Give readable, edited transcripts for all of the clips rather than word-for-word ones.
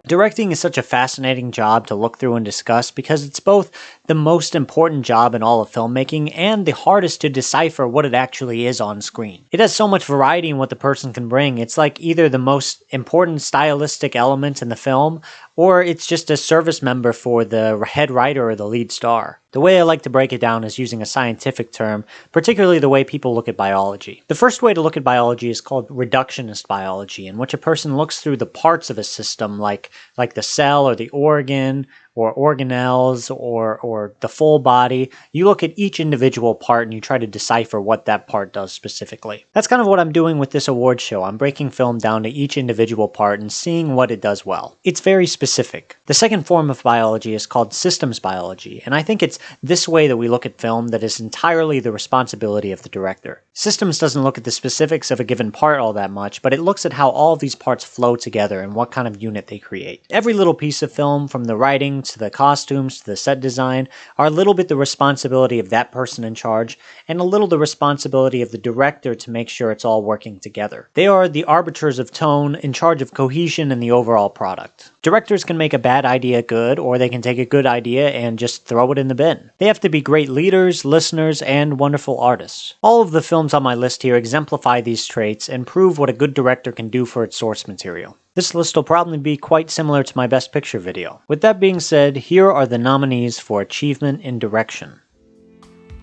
Directing is such a fascinating job to look through and discuss because it's both the most important job in all of filmmaking and the hardest to decipher what it actually is on screen. It has so much variety in what the person can bring. It's like either the most important stylistic element in the film, or it's just a service member for the head writer or the lead star. The way I like to break it down is using a scientific term, particularly the way people look at biology. The first way to look at biology is called reductionist biology, in which a person looks through the parts of a system like the cell or the organ or organelles or the full body. You look at each individual part and you try to decipher what that part does specifically. That's kind of what I'm doing with this award show. I'm breaking film down to each individual part and seeing what it does well. It's very specific. The second form of biology is called systems biology, and I think it's this way that we look at film that is entirely the responsibility of the director. Systems doesn't look at the specifics of a given part all that much, but it looks at how all of these parts flow together and what kind of unit they create. Every little piece of film, from the writing to the costumes to the set design, are a little bit the responsibility of that person in charge, and a little the responsibility of the director to make sure it's all working together. They are the arbiters of tone, in charge of cohesion and the overall product. Directors can make a bad idea good, or they can take a good idea and just throw it in the bin. They have to be great leaders, listeners, and wonderful artists. All of the films on my list here exemplify these traits and prove what a good director can do for its source material. This list will probably be quite similar to my Best Picture video. With that being said, here are the nominees for Achievement in Direction.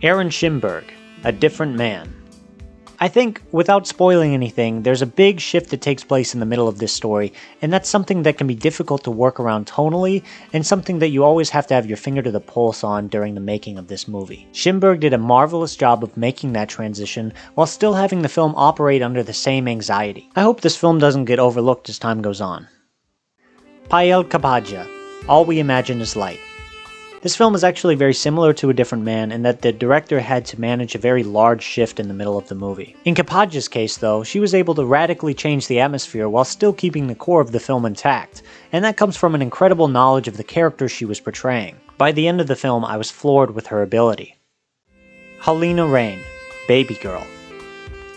Aaron Schimberg, A Different Man. I think, without spoiling anything, there's a big shift that takes place in the middle of this story, and that's something that can be difficult to work around tonally, and something that you always have to have your finger to the pulse on during the making of this movie. Schimberg did a marvelous job of making that transition, while still having the film operate under the same anxiety. I hope this film doesn't get overlooked as time goes on. Pael Kapadia, All We Imagine Is Light. This film is actually very similar to A Different Man in that the director had to manage a very large shift in the middle of the movie. In Kapadia's case though, she was able to radically change the atmosphere while still keeping the core of the film intact, and that comes from an incredible knowledge of the character she was portraying. By the end of the film, I was floored with her ability. Halina Reijn, Baby Girl.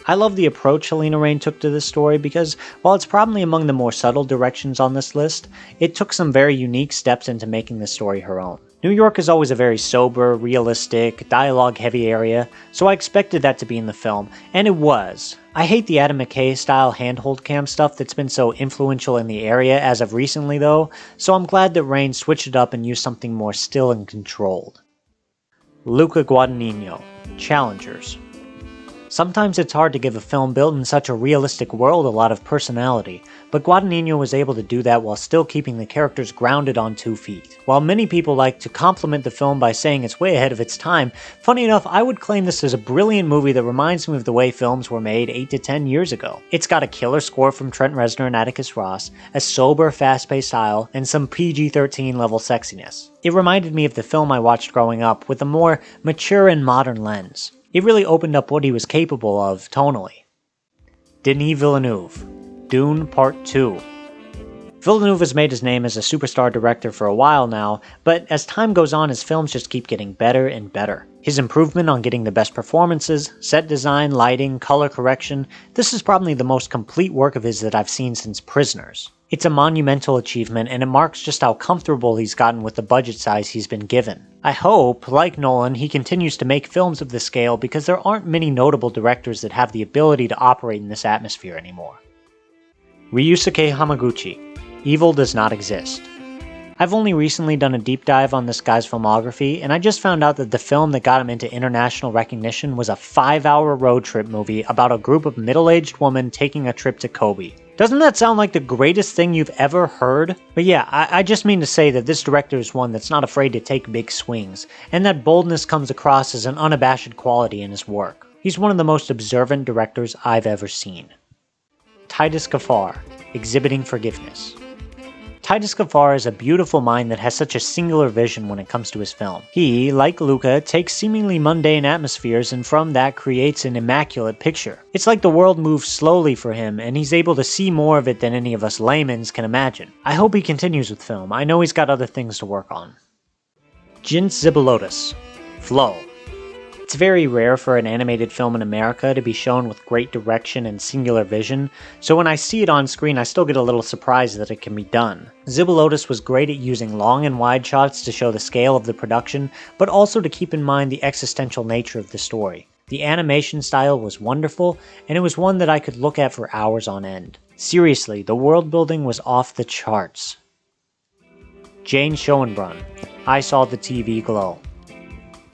I love the approach Halina Reijn took to this story because, while it's probably among the more subtle directions on this list, it took some very unique steps into making the story her own. New York is always a very sober, realistic, dialogue-heavy area, so I expected that to be in the film, and it was. I hate the Adam McKay-style handhold cam stuff that's been so influential in the area as of recently though, so I'm glad that Reijn switched it up and used something more still and controlled. Luca Guadagnino, Challengers. Sometimes it's hard to give a film built in such a realistic world a lot of personality, but Guadagnino was able to do that while still keeping the characters grounded on 2 feet. While many people like to compliment the film by saying it's way ahead of its time, funny enough, I would claim this as a brilliant movie that reminds me of the way films were made 8 to 10 years ago. It's got a killer score from Trent Reznor and Atticus Ross, a sober, fast-paced style, and some PG-13 level sexiness. It reminded me of the film I watched growing up with a more mature and modern lens. It really opened up what he was capable of tonally. Denis Villeneuve, Dune Part 2. Villeneuve has made his name as a superstar director for a while now, but as time goes on his films just keep getting better and better. His improvement on getting the best performances, set design, lighting, color correction, this is probably the most complete work of his that I've seen since Prisoners. It's a monumental achievement, and it marks just how comfortable he's gotten with the budget size he's been given. I hope, like Nolan, he continues to make films of this scale because there aren't many notable directors that have the ability to operate in this atmosphere anymore. Ryusuke Hamaguchi, Evil Does Not Exist. I've only recently done a deep dive on this guy's filmography, and I just found out that the film that got him into international recognition was a 5-hour road trip movie about a group of middle-aged women taking a trip to Kobe. Doesn't that sound like the greatest thing you've ever heard? But yeah, I just mean to say that this director is one that's not afraid to take big swings, and that boldness comes across as an unabashed quality in his work. He's one of the most observant directors I've ever seen. Titus Kaphar, Exhibiting Forgiveness. Titus Kaphar is a beautiful mind that has such a singular vision when it comes to his film. He, like Luca, takes seemingly mundane atmospheres and from that creates an immaculate picture. It's like the world moves slowly for him and he's able to see more of it than any of us laymen's can imagine. I hope he continues with film. I know he's got other things to work on. Jins Zibilotis, Flow. It's very rare for an animated film in America to be shown with great direction and singular vision, so when I see it on screen I still get a little surprised that it can be done. Zibilotus was great at using long and wide shots to show the scale of the production, but also to keep in mind the existential nature of the story. The animation style was wonderful, and it was one that I could look at for hours on end. Seriously, the world building was off the charts. Jane Schoenbrunn, I Saw the TV Glow.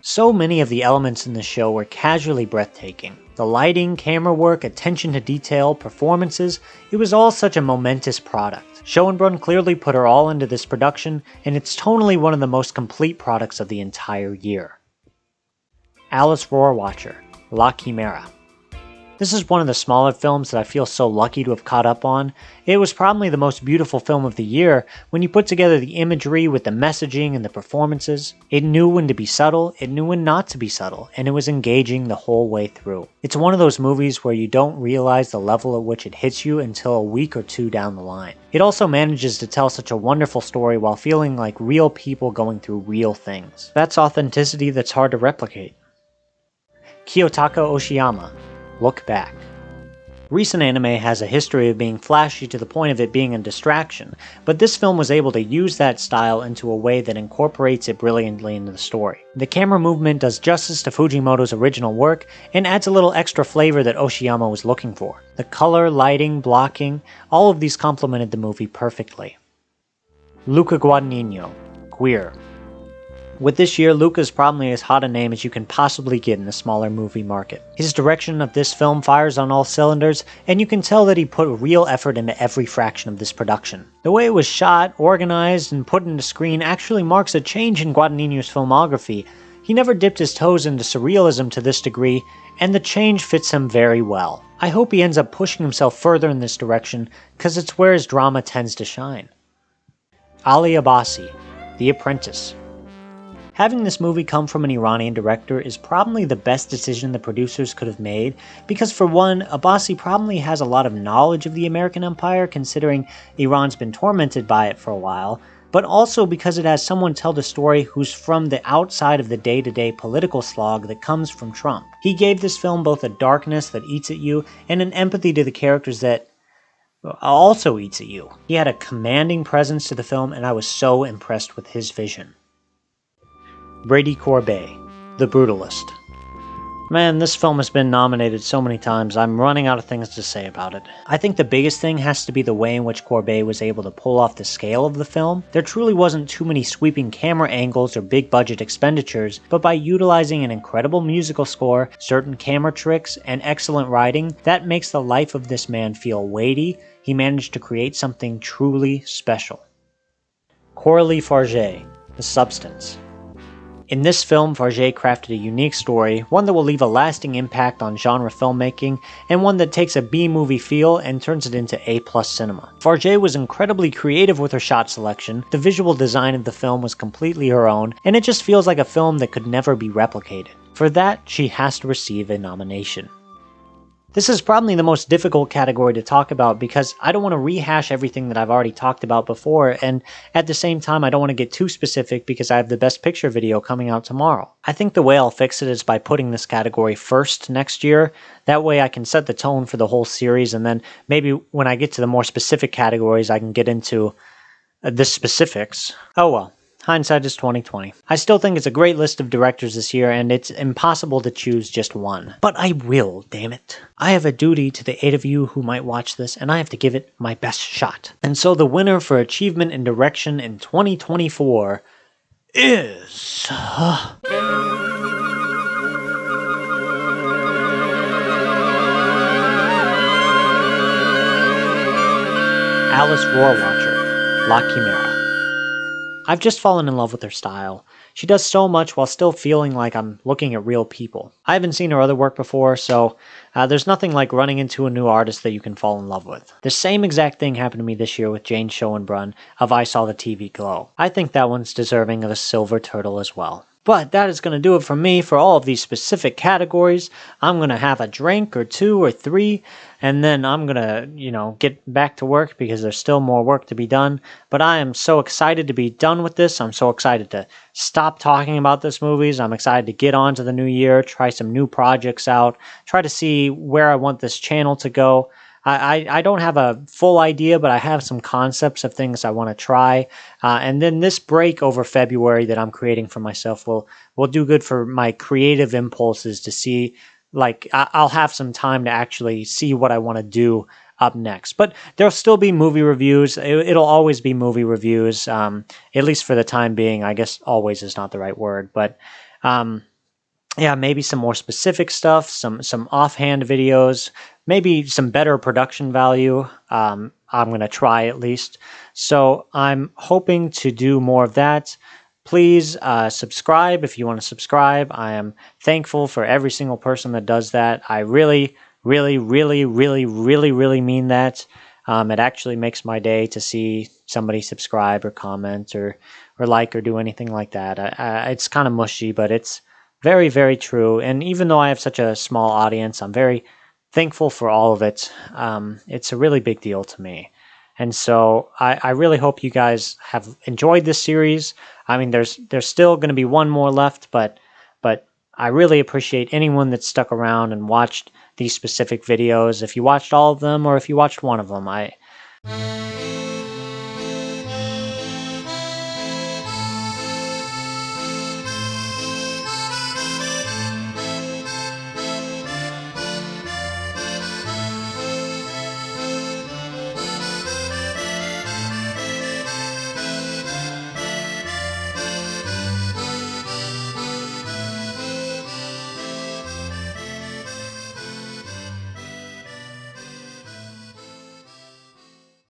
So many of the elements in the show were casually breathtaking. The lighting, camera work, attention to detail, performances, it was all such a momentous product. Schoenbrunn clearly put her all into this production, and it's tonally one of the most complete products of the entire year. Alice Rohrwacher, La Chimera. This is one of the smaller films that I feel so lucky to have caught up on. It was probably the most beautiful film of the year when you put together the imagery with the messaging and the performances. It knew when to be subtle, it knew when not to be subtle, and it was engaging the whole way through. It's one of those movies where you don't realize the level at which it hits you until a week or two down the line. It also manages to tell such a wonderful story while feeling like real people going through real things. That's authenticity that's hard to replicate. Kiyotaka Oshiyama, Look Back. Recent anime has a history of being flashy to the point of it being a distraction, but this film was able to use that style into a way that incorporates it brilliantly into the story. The camera movement does justice to Fujimoto's original work and adds a little extra flavor that Oshiyama was looking for. The color, lighting, blocking, all of these complemented the movie perfectly. Luca Guadagnino, Queer. With this year, Luca is probably as hot a name as you can possibly get in the smaller movie market. His direction of this film fires on all cylinders, and you can tell that he put real effort into every fraction of this production. The way it was shot, organized, and put into screen actually marks a change in Guadagnino's filmography. He never dipped his toes into surrealism to this degree, and the change fits him very well. I hope he ends up pushing himself further in this direction, because it's where his drama tends to shine. Ali Abbasi, The Apprentice. Having this movie come from an Iranian director is probably the best decision the producers could have made, because for one, Abbasi probably has a lot of knowledge of the American Empire considering Iran's been tormented by it for a while, but also because it has someone tell the story who's from the outside of the day-to-day political slog that comes from Trump. He gave this film both a darkness that eats at you and an empathy to the characters that also eats at you. He had a commanding presence to the film, and I was so impressed with his vision. Brady Corbet, The Brutalist. Man, this film has been nominated so many times, I'm running out of things to say about it. I think the biggest thing has to be the way in which Corbet was able to pull off the scale of the film. There truly wasn't too many sweeping camera angles or big budget expenditures, but by utilizing an incredible musical score, certain camera tricks, and excellent writing, that makes the life of this man feel weighty. He managed to create something truly special. Coralie Farge, The Substance. In this film, Farge crafted a unique story, one that will leave a lasting impact on genre filmmaking, and one that takes a B-movie feel and turns it into A+ cinema. Farge was incredibly creative with her shot selection, the visual design of the film was completely her own, and it just feels like a film that could never be replicated. For that, she has to receive a nomination. This is probably the most difficult category to talk about because I don't want to rehash everything that I've already talked about before, and at the same time I don't want to get too specific because I have the Best Picture video coming out tomorrow. I think the way I'll fix it is by putting this category first next year. That way I can set the tone for the whole series, and then maybe when I get to the more specific categories I can get into the specifics. Oh well. Hindsight is 20/20. I still think it's a great list of directors this year, and it's impossible to choose just one. But I will, damn it. I have a duty to the 8 of you who might watch this, and I have to give it my best shot. And so the winner for Achievement in Direction in 2024 is... Alice Rohrwacher, La Chimera. I've just fallen in love with her style. She does so much while still feeling like I'm looking at real people. I haven't seen her other work before, so there's nothing like running into a new artist that you can fall in love with. The same exact thing happened to me this year with Jane Schoenbrunn of I Saw the TV Glow. I think that one's deserving of a silver turtle as well. But that is going to do it for me for all of these specific categories. I'm going to have a drink or two or three, and then I'm going to, get back to work because there's still more work to be done. But I am so excited to be done with this. I'm so excited to stop talking about this movies. I'm excited to get on to the new year, try some new projects out, try to see where I want this channel to go. I don't have a full idea, but I have some concepts of things I want to try. And then this break over February that I'm creating for myself will do good for my creative impulses to see, like, I'll have some time to actually see what I want to do up next. But there'll still be movie reviews. It'll always be movie reviews, at least for the time being. I guess always is not the right word, but yeah, maybe some more specific stuff, some offhand videos, maybe some better production value. I'm going to try at least. So I'm hoping to do more of that. Please subscribe if you want to subscribe. I am thankful for every single person that does that. I really, really, really, really, really, really mean that. It actually makes my day to see somebody subscribe or comment or like or do anything like that. It's kind of mushy, but it's very, very true. And even though I have such a small audience, I'm very thankful for all of it. It's a really big deal to me. And so I really hope you guys have enjoyed this series. I mean, there's still going to be one more left, but I really appreciate anyone that stuck around and watched these specific videos. If you watched all of them or if you watched one of them,